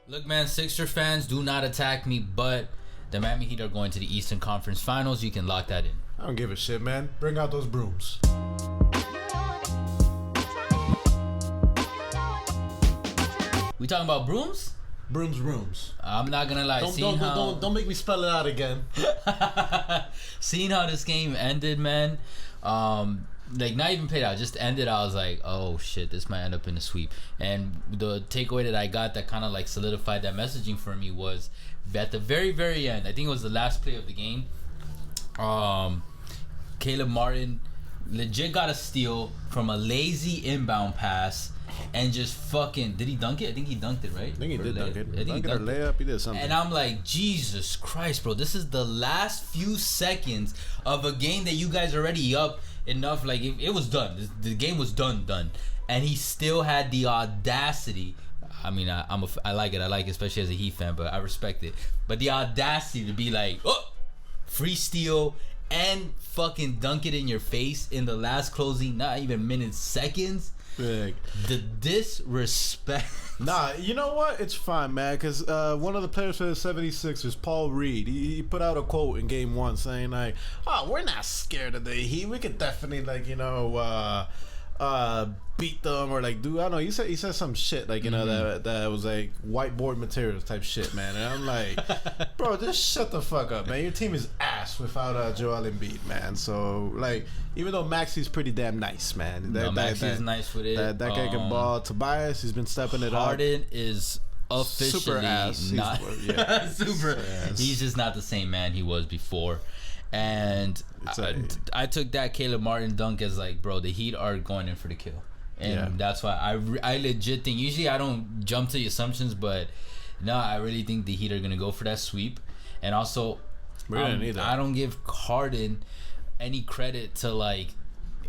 Look, man, Sixer fans, do not attack me, but the Miami Heat are going to the Eastern Conference Finals. You can lock that in. I don't give a shit, man. Bring out those brooms. We talking about brooms? Brooms. I'm not gonna lie. Don't make me spell it out again. Seeing how this game ended, man. Like not even played out, just ended. I was like, oh shit, this might end up in a sweep. And the takeaway that I got that kind of like solidified that messaging for me was at the very, very end. I think it was the last play of the game. Caleb Martin legit got a steal from a lazy inbound pass and just fucking did he dunk it? I think he dunked it, right? I think he did dunk it. I think he dunked it or layup. He did something. And I'm like, Jesus Christ, bro! This is the last few seconds of a game that you guys are already up enough. Like it was done. The game was done, and he still had the audacity. I mean, I like it. I like it, especially as a Heat fan, but I respect it. But the audacity to be like, oh, free steal and fucking dunk it in your face in the last closing, not even minutes, seconds. Big. The disrespect. Nah, you know what? It's fine, man, because one of the players for the 76ers, Paul Reed, he put out a quote in game one saying, like, oh, we're not scared of the Heat. We could definitely, like, beat them or, like, do, I don't know. He said some shit, like, you know, that was, like, whiteboard materials type shit, man. And I'm like, bro, just shut the fuck up, man. Your team is ass without Joel Embiid, man. So, like, even though Maxi's pretty damn nice, man. Maxi's nice with it. That guy can ball. Tobias, he's been stepping it up. Harden is officially super ass. not super. Ass. He's just not the same man he was before. And I took that Caleb Martin dunk as like, bro, the Heat are going in for the kill. And that's why I legit think, usually I don't jump to the assumptions, but no, I really think the Heat are going to go for that sweep. And also, I don't give Harden any credit to, like,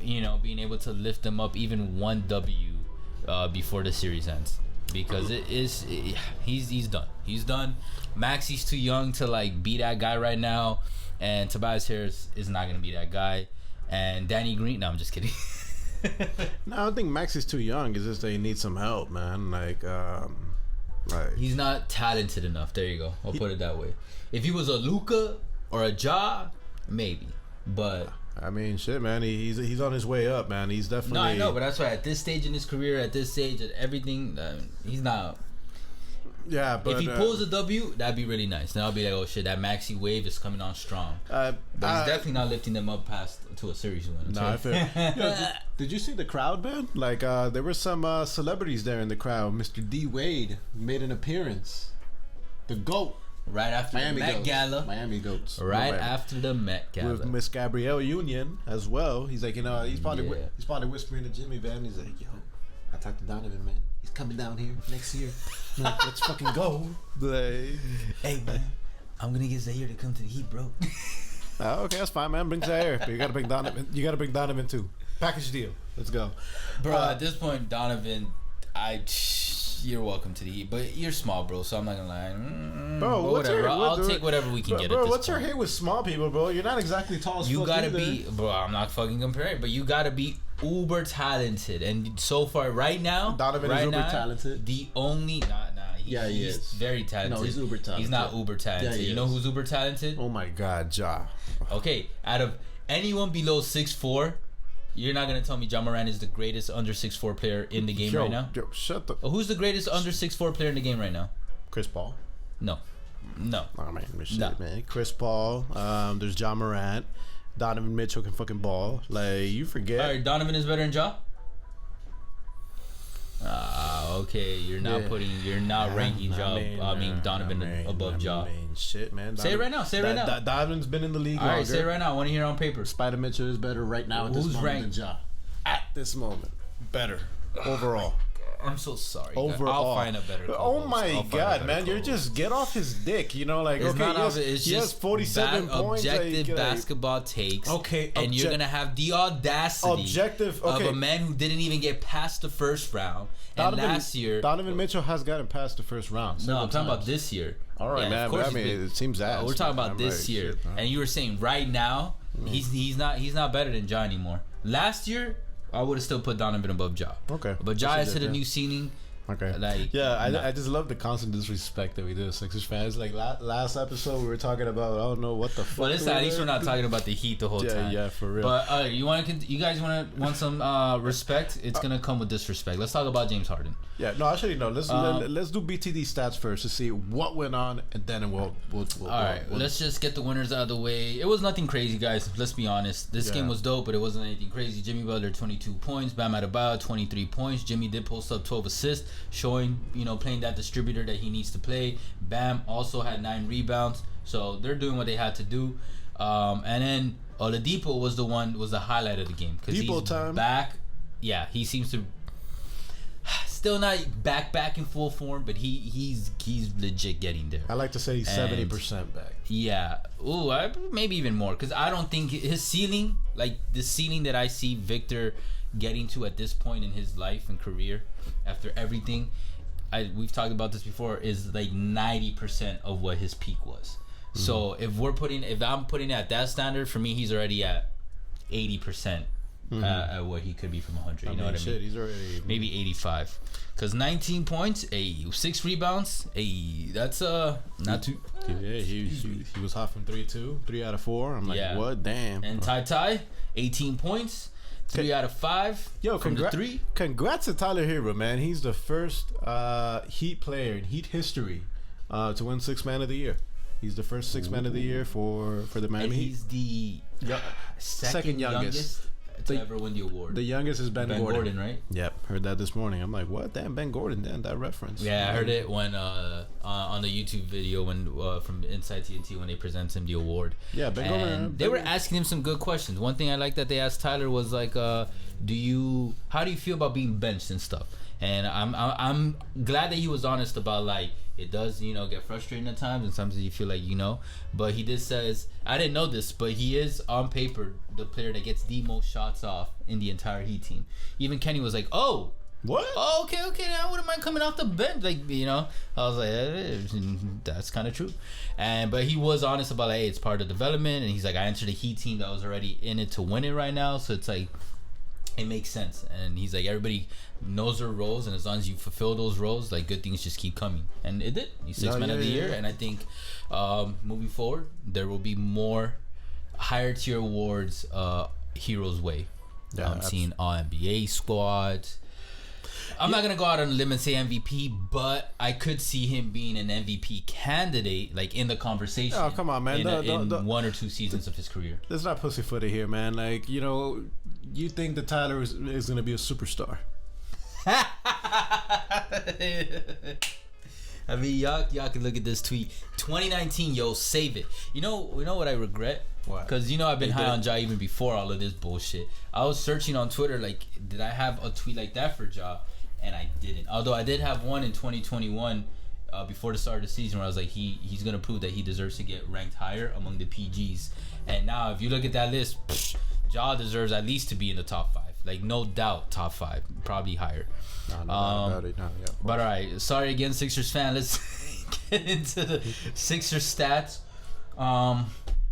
you know, being able to lift them up even one W before the series ends. Because he's done. He's done. Maxi's too young to, like, be that guy right now. And Tobias Harris is not going to be that guy. And Danny Green, no, I'm just kidding. No, I don't think Max is too young. It's just that he needs some help, man. Like he's not talented enough. There you go. I'll put it that way. If he was a Luka or a Ja, maybe. But I mean, shit, man. He's on his way up, man. He's definitely. No, I know, but that's why at this stage in his career, at this stage, at everything, he's not. Yeah, but if he pulls a W, that'd be really nice. Then I'll be like, oh shit, that Maxi wave is coming on strong. But he's definitely not lifting them up past to a series win. No, I feel. Did you see the crowd, man? Like, there were some celebrities there in the crowd. Mr. D Wade made an appearance. The GOAT. Right after Miami the Met Goats. Gala. Miami Goats. Right after the Met Gala. With Miss Gabrielle Union as well. He's like, you know, he's probably whispering to Jimmy Van. He's like, yo, I talked to Donovan, man. He's coming down here next year. Let's fucking go. Like, hey, man, I'm gonna get Zaire to come to the Heat, bro. Okay, that's fine, man. Bring Zaire. But you gotta bring Donovan. You gotta bring Donovan too. Package deal. Let's go, bro. At this point, Donovan, you're welcome to the Heat, but you're small, bro. So I'm not gonna lie, bro. I'll take whatever we can get. Bro, at this what's point. your hate with small people, bro? You're not exactly tall as fuck. You gotta either. be, bro. I'm not fucking comparing, but you gotta be uber talented. And so far, right now, Donovan is uber talented. The only, he he's is very talented. No, he's uber talented. He's not uber talented. Yeah, you know who's uber talented? Oh my God, Ja. Okay, out of anyone below 6'4", you're not gonna tell me Ja Morant is the greatest under 6'4" player in the game right now? Yo, shut the. Who's the greatest under 6'4" player in the game right now? Chris Paul. No. Oh man, man. Chris Paul. There's Ja Morant. Donovan Mitchell can fucking ball. Like, you forget. All right, Donovan is better than Ja. Okay. You're not ranking Donovan above Ja. Shit, man. Say it right now. Donovan's been in the league. All right, say it right now. I want to hear it on paper. Spider Mitchell is better right now at this moment than Ja. At this moment, better overall. I'm so sorry. Overall, I'll find a better. Oh my God, man! You're just get off his dick. You know, like, he has 47 points. Objective basketball takes. Okay, and you're gonna have the audacity of a man who didn't even get past the first round. And last year, Donovan Mitchell has gotten past the first round. No, I'm talking about this year. All right, man. But I mean, it seems ass. We're talking about this year, and you were saying right now he's not better than Ja anymore. Last year, I would have still put Donovan above Ja. Okay. But Ja has hit a new ceiling. Okay. Like, I just love the constant disrespect that we do as Sixers fans. Like last episode, we were talking about I don't know what the fuck. Well, listen, at least we're not talking about the Heat the whole time. Yeah, for real. But you guys want some respect? It's gonna come with disrespect. Let's talk about James Harden. Yeah, no, actually no. Let's do BTD stats first to see what went on, and then we'll all right. Let's just get the winners out of the way. It was nothing crazy, guys. Let's be honest. This game was dope, but it wasn't anything crazy. Jimmy Butler 22 points, Bam Adebayo 23 points. Jimmy did post up 12 assists, showing playing that distributor that he needs to play. Bam also had 9 rebounds, so they're doing what they had to do. And then Oladipo was the highlight of the game because he's back. Yeah, he seems to. Still not back in full form, but he's legit getting there. I like to say he's 70% back. Yeah. Ooh, maybe even more, because I don't think his ceiling, like the ceiling that I see Victor getting to at this point in his life and career, after everything, we've talked about this before, is like 90% of what his peak was. Mm-hmm. So if I'm putting it at that standard, for me, he's already at 80%. At what he could be from 100, you know what I mean? He's already maybe 85, because 19 points, 6 rebounds, that's not too. Yeah, he was hot from 3 out of 4. I'm like, what? Damn. And Ty 18 points, 3 out of 5. Yo, from the 3. Congrats to Tyler Hero, man. He's the first Heat player in Heat history to win Sixth Man of the Year. He's the first Sixth Man of the Year for the Miami Heat. He's the second youngest to ever win the award. The youngest is Ben Gordon, right? Yep, heard that this morning. I'm like, what? Damn, Ben Gordon, damn, that reference. Yeah, I heard it when on the YouTube video when from Inside TNT when they present him the award. Yeah, Ben Gordon. They were asking him some good questions. One thing I like that they asked Tyler was like, how do you feel about being benched and stuff? And I'm glad that he was honest about, like, it does, get frustrating at times, and sometimes you feel like, but he did says, I didn't know this, but he is on paper the player that gets the most shots off in the entire Heat team. Even Kenny was like, oh, what? Oh, okay, I wouldn't mind coming off the bench, like, I was like, that's kind of true. But he was honest about, like, hey, it's part of development, and he's like, I entered a Heat team that was already in it to win it right now, so it's like, it makes sense. And he's like, everybody knows their roles, and as long as you fulfill those roles, like, good things just keep coming. And it did. He's Sixth Man of the Year. And I think moving forward, there will be more higher tier awards Heroes way. I'm seeing all NBA squads. I'm not gonna go out on a limb and say MVP, but I could see him being an MVP candidate, like, in the conversation. Oh, come on, man! In 1 or 2 seasons of his career. Let's not pussyfoot here, man. Like, you think that Tyler is gonna be a superstar? I mean, y'all can look at this tweet. 2019, yo, save it. You know what I regret? What? Because I've been high on Ja even before all of this bullshit. I was searching on Twitter, like, did I have a tweet like that for Ja? And I didn't. Although I did have one in 2021 before the start of the season where I was like, he's gonna prove that he deserves to get ranked higher among the PGs. And now if you look at that list, Ja deserves at least to be in the top 5. Like, no doubt, top 5, probably higher. No doubt about it. No, yeah, but all right, sorry again, Sixers fan. Let's get into the Sixers stats.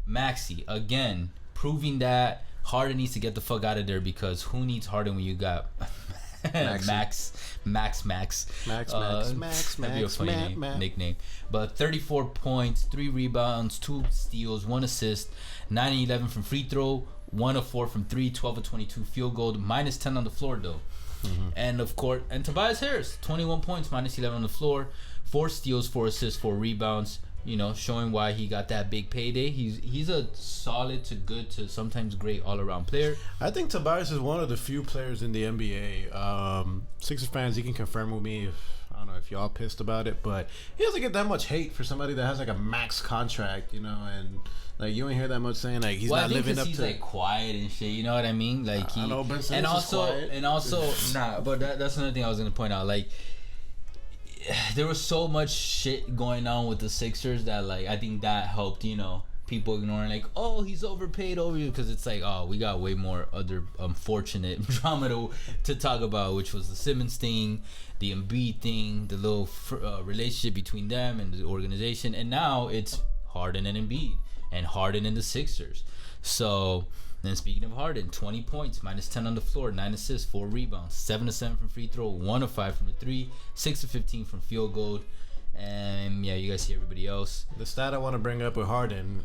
Maxey again proving that Harden needs to get the fuck out of there, because who needs Harden when you got Max. That'd be a funny nickname. But 34 points, 3 rebounds, 2 steals, 1 assist, 9 and 11 from free throw, 1 of 4 from 3, 12 of 22 field goal, minus 10 on the floor though. Mm-hmm. And Tobias Harris, 21 points, minus 11 on the floor, 4 steals, 4 assists, 4 rebounds. Showing why he got that big payday. He's a solid to good to sometimes great all-around player. I think Tobias is one of the few players in the NBA. Sixers fans, you can confirm with me I don't know if y'all pissed about it, but he doesn't get that much hate for somebody that has like a max contract, and like you don't hear that much saying like he's not living up to. He's like quiet and shit. You know what I mean? Like I know Ben Simmons is quiet. And also nah. But that's another thing I was gonna point out. Like, there was so much shit going on with the Sixers that, like, I think that helped, people ignoring, like, oh, he's overpaid over you, because it's like, oh, we got way more other unfortunate drama to talk about, which was the Simmons thing, the Embiid thing, the little relationship between them and the organization, and now it's Harden and Embiid, and Harden and the Sixers. So Then speaking of Harden, 20 points, minus 10 on the floor, 9 assists, 4 rebounds, 7 of 7 from free throw, 1 of 5 from the 3, 6 of 15 from field goal. And yeah, you guys see everybody else. The stat I want to bring up with Harden,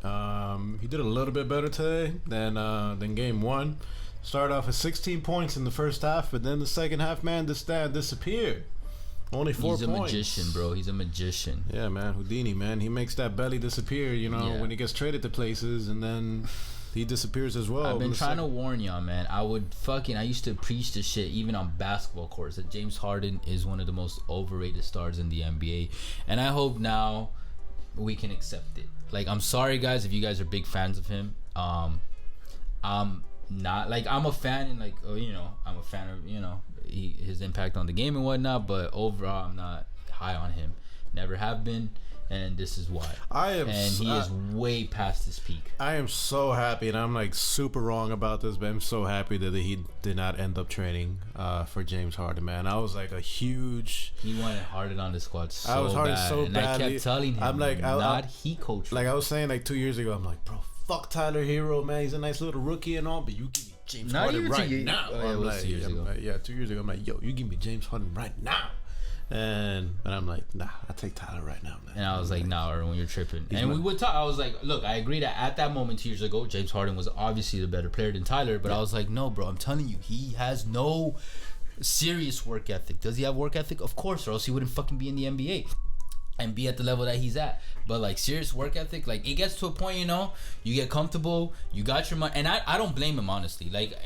he did a little bit better today than game 1. Started off with 16 points in the first half, but then the second half, man, the stat disappeared. Only 4 points. He's a magician, bro. He's a magician. Yeah, man. Houdini, man. He makes that belly disappear, when he gets traded to places, and then he disappears as well. I've been trying to warn y'all, man. I used to preach this shit even on basketball courts, that James Harden is one of the most overrated stars in the NBA. And I hope now we can accept it. Like, I'm sorry, guys, if you guys are big fans of him. I'm not, like, I'm a fan, and, like, I'm a fan of, his impact on the game and whatnot, but overall, I'm not high on him. Never have been. And this is why. He is way past his peak. I am so happy, and I'm like super wrong about this, but I'm so happy that he did not end up trading for James Harden, man. I was like a huge. He wanted Harden on the squad so bad. I was Harden so and bad. I kept telling him, I'm like, he coached. Like I was saying, like 2 years ago, I'm like, bro, fuck Tyler Hero, man. He's a nice little rookie and all, but you give me James Harden right now. I'm like, 2 years ago. 2 years ago, I'm like, yo, you give me James Harden right now. And I'm like, nah, I take Tyler right now, man. And I was like, nah, Erwin, you're tripping. And we would talk. I was like, look, I agree that at that moment 2 years ago, James Harden was obviously the better player than Tyler. But I was like, no, bro, I'm telling you, he has no serious work ethic. Does he have work ethic? Of course, or else he wouldn't fucking be in the NBA and be at the level that he's at. But like serious work ethic, like it gets to a point, you get comfortable, you got your money. And I don't blame him, honestly. Like,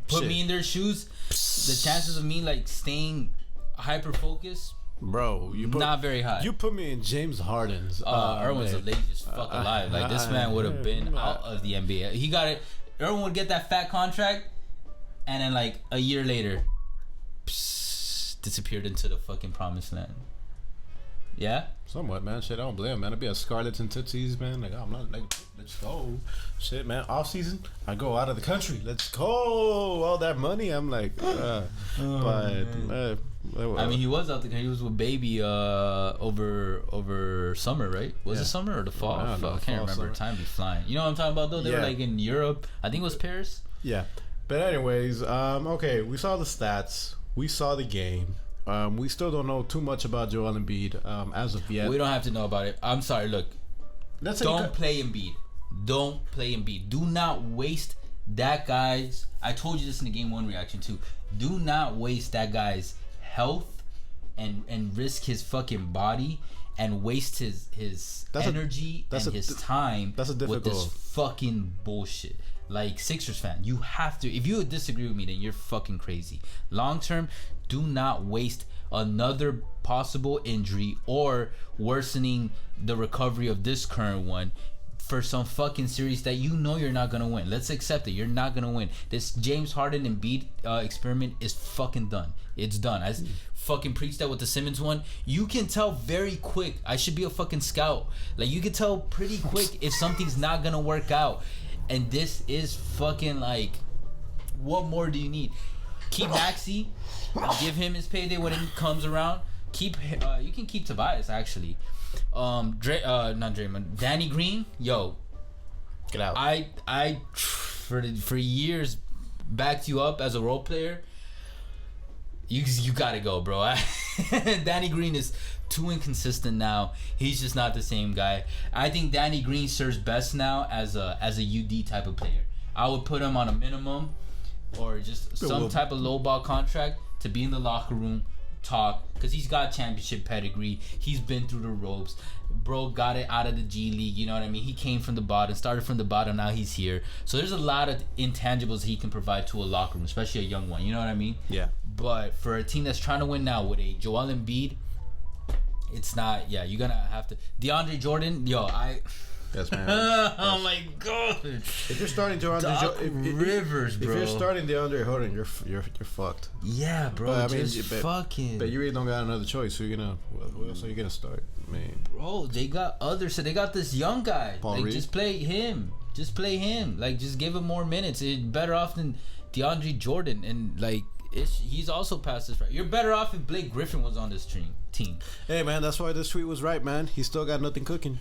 put me in their shoes. The chances of me like staying hyper focused, bro, not very high. You put me in James Harden's. Erwin's the laziest fuck alive. Like, this man would have been out of the NBA. He got it. Erwin would get that fat contract, and then like a year later, disappeared into the fucking promised land. Yeah. Somewhat, man. Shit, I don't blame him, man. I'd be a Scarlets and Tootsies, man. Like, I'm not like, let's go. Shit, man. Off season, I go out of the country. Let's go. All that money, I'm like, I mean, he was out there. He was with Baby over summer, right? Was it summer or the fall? I can't remember. Summer. Time be flying. You know what I'm talking about, though? They were like in Europe. I think it was Paris. Yeah. But anyways, okay, we saw the stats. We saw the game. We still don't know too much about Joel Embiid as of yet. We don't have to know about it. I'm sorry. Look, don't play Embiid. Don't play Embiid. Do not waste that guy's. I told you this in the game 1 reaction too. Do not waste that guy's health and risk his fucking body and waste his energy and his time with this fucking bullshit. Like, Sixers fan, you have to. If you disagree with me, then you're fucking crazy. Long term, do not waste another possible injury or worsening the recovery of this current one for some fucking series that you're not gonna win. Let's accept it. You're not gonna win. This James Harden and Embiid experiment is fucking done. It's done. I fucking preached that with the Simmons one. You can tell very quick. I should be a fucking scout. Like, you can tell pretty quick if something's not gonna work out. And this is fucking like, what more do you need? Keep Maxey, give him his payday when it comes around. You can keep Tobias actually. Not Draymond. Danny Green, yo, get out. I for years backed you up as a role player. You gotta go, bro. Danny Green is too inconsistent now. He's just not the same guy. I think Danny Green serves best now as a UD type of player. I would put him on a minimum or just some type of low ball contract to be in the locker room, talk, because he's got championship pedigree. He's been through the ropes. Bro got it out of the G League, you know what I mean? He came from the bottom, started from the bottom, now he's here. So there's a lot of intangibles he can provide to a locker room, especially a young one, you know what I mean? Yeah. But for a team that's trying to win now with a Joel Embiid, it's not, you're gonna have to. DeAndre Jordan, yes, man. Oh my god! If you're starting DeAndre Rivers, bro. If you're starting DeAndre Jordan, you're fucked. Yeah, bro. But, fucking. But you really don't got another choice. So you're gonna. Who else are you gonna start? I mean, bro, they got others. So they got this young guy. Paul Reed? Just play him. Just give him more minutes. It's better off than DeAndre Jordan, and like. He's also past this right. You're better off if Blake Griffin was on this team. Hey man, that's why this tweet was right, man. He's still got nothing cooking.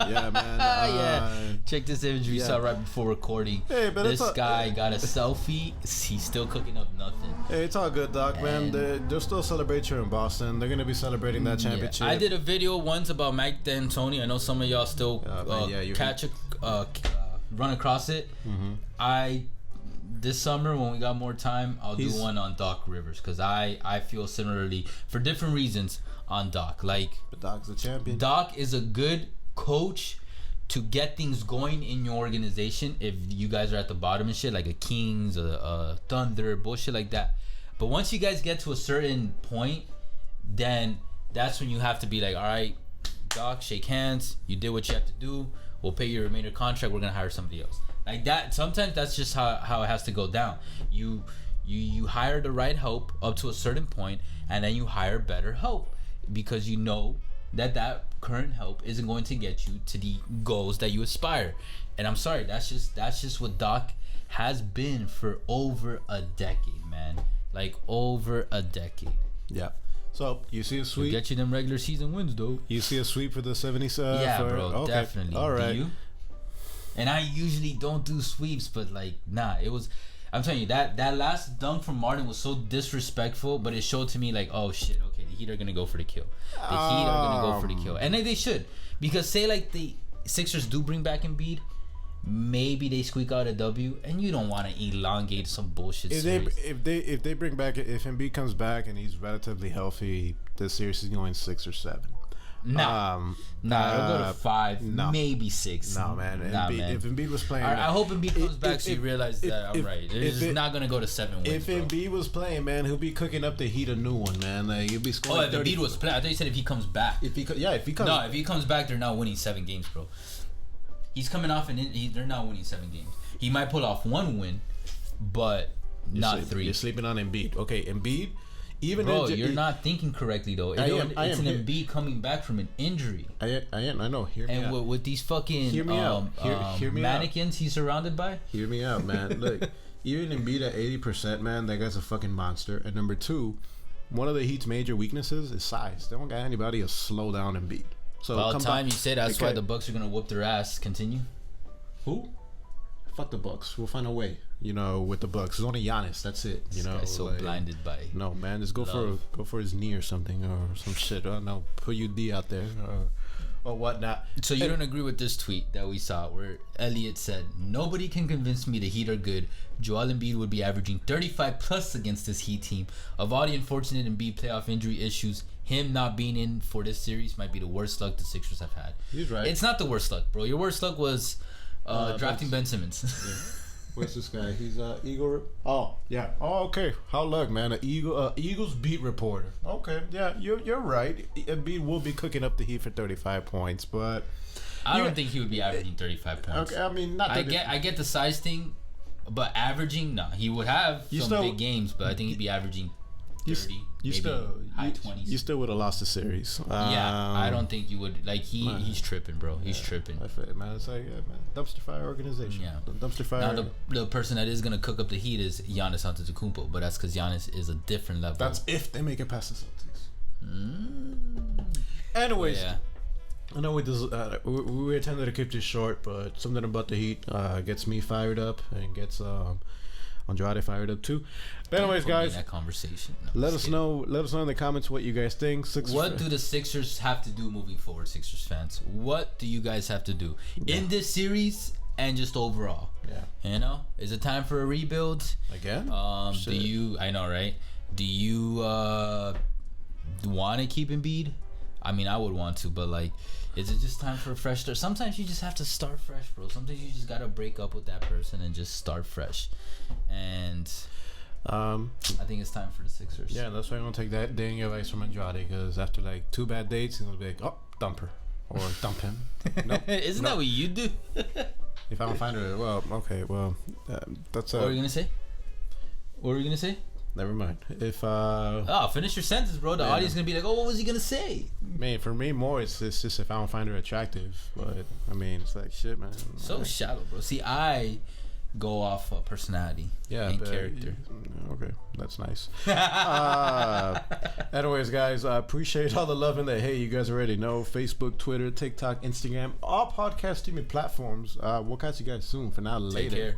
Yeah, man. Yeah. Check this image we saw right before recording. Hey, but this guy got a selfie. He's still cooking up nothing. Hey, it's all good, Doc, man. They'll still celebrate you in Boston. They're going to be celebrating that championship. I did a video once about Mike D'Antoni. I know some of y'all still run across it. Mm-hmm. This summer, when we got more time, I'll do one on Doc Rivers, because I feel similarly, for different reasons, on Doc. Like, but Doc's the champion. Doc is a good coach to get things going in your organization if you guys are at the bottom and shit, like a Kings, a Thunder, bullshit like that. But once you guys get to a certain point, then that's when you have to be like, all right, Doc, shake hands. You did what you have to do. We'll pay your remainder contract. We're gonna hire somebody else. Like that. Sometimes that's just how it has to go down. You hire the right help up to a certain point, and then you hire better help, because you know that current help isn't going to get you to the goals that you aspire. And I'm sorry, that's just what Doc has been for over a decade, man. Like over a decade. Yeah. So you see a sweep. It'll get you them regular season wins, though. You see a sweep for the 77. Yeah, bro, okay. Definitely. All right. Do you? And I usually don't do sweeps, but like, nah, it was. I'm telling you, that last dunk from Martin was so disrespectful, but it showed to me like, oh shit, okay, the Heat are gonna go for the kill. The Heat are gonna go for the kill, and they should, because say like the Sixers do bring back Embiid, maybe they squeak out a W, and you don't want to elongate some bullshit series. If they bring back, if Embiid comes back and he's relatively healthy, this series is going 6 or 7. Nah, it'll go to 5, maybe 6. No, man. If Embiid was playing, I hope Embiid comes back so you realize that I'm right. It's not gonna go to 7 wins. If Embiid was playing, man, he'll be cooking up the Heat a new one, man. Like he'll be scoring. Oh, if Embiid was playing, I thought you said if he comes back. If he comes. No, if he comes back, they're not winning 7 games, bro. He's coming off they're not winning 7 games. He might pull off 1 win, but not 3. You're sleeping on Embiid. Okay, Embiid. Even bro, you're not thinking correctly though. It's an Embiid coming back from an injury. I know. Hear me out. And with these fucking hear me mannequins he's surrounded by. Hear me out, man. Look, even Embiid at 80%, man, that guy's a fucking monster. And number 2, one of the Heat's major weaknesses is size. They don't got anybody to slow down Embiid. So about time you say that's why the Bucks are gonna whoop their ass. Continue. Who? Fuck the Bucks. We'll find a way. With the Bucks, it's only Giannis. That's it. This guy's so blinded by. No, man, just go for his knee or something or some shit. I don't know. Put UD out there or whatnot. So you don't agree with this tweet that we saw where Elliot said, "Nobody can convince me the Heat are good. Joel Embiid would be averaging 35 plus against this Heat team. Of all the unfortunate Embiid playoff injury issues, him not being in for this series might be the worst luck the Sixers have had." He's right. It's not the worst luck, bro. Your worst luck was drafting Ben Simmons. Yeah. Where's this guy? He's Eagle. Oh yeah. Oh okay. How luck, man? Eagles beat reporter. Okay. Yeah, you're right. Embiid will be cooking up the Heat for 35 points, but I don't think he would be averaging 35 points. Okay. I mean, not. I get the size thing, but averaging, no, he would have some big games, but I think he'd be averaging 30, high 20s. You still would have lost the series. I don't think you would. Like he's tripping, bro. He's tripping. I feel, man, it's like man, dumpster fire organization. Yeah, dumpster fire. Now the person that is gonna cook up the Heat is Giannis Antetokounmpo, but that's because Giannis is a different level. That's if they make it past the Celtics. Anyways, yeah. I know we intended to keep this short, but something about the Heat gets me fired up and gets Andrade fired up too. But anyways, guys, that conversation. No, let us know in the comments what you guys think. What do the Sixers have to do moving forward, Sixers fans? What do you guys have to do in this series and just overall? Yeah, is it time for a rebuild again? Do you? I know, right? Do you want to keep Embiid? I mean, I would want to, but like, is it just time for a fresh start? Sometimes you just have to start fresh, bro. Sometimes you just gotta break up with that person and just start fresh. And I think it's time for the Sixers. Yeah, that's why I'm gonna take that dang advice from Andrade, because after like 2 bad dates, he's gonna be like, oh, dump her or dump him. Isn't that what you do? If I don't find her, that's. What were you gonna say? Never mind. If finish your sentence, bro. The audience is gonna be like, oh, what was he gonna say? Man, for me, more it's just if I don't find her attractive. But I mean, it's like shit, man. So shallow, bro. See, I go off personality and character. Okay, that's nice. Anyways, guys, I appreciate all the love in there. Hey, you guys already know Facebook, Twitter, TikTok, Instagram, all podcast streaming platforms. We'll catch you guys soon. For now, later. Take care.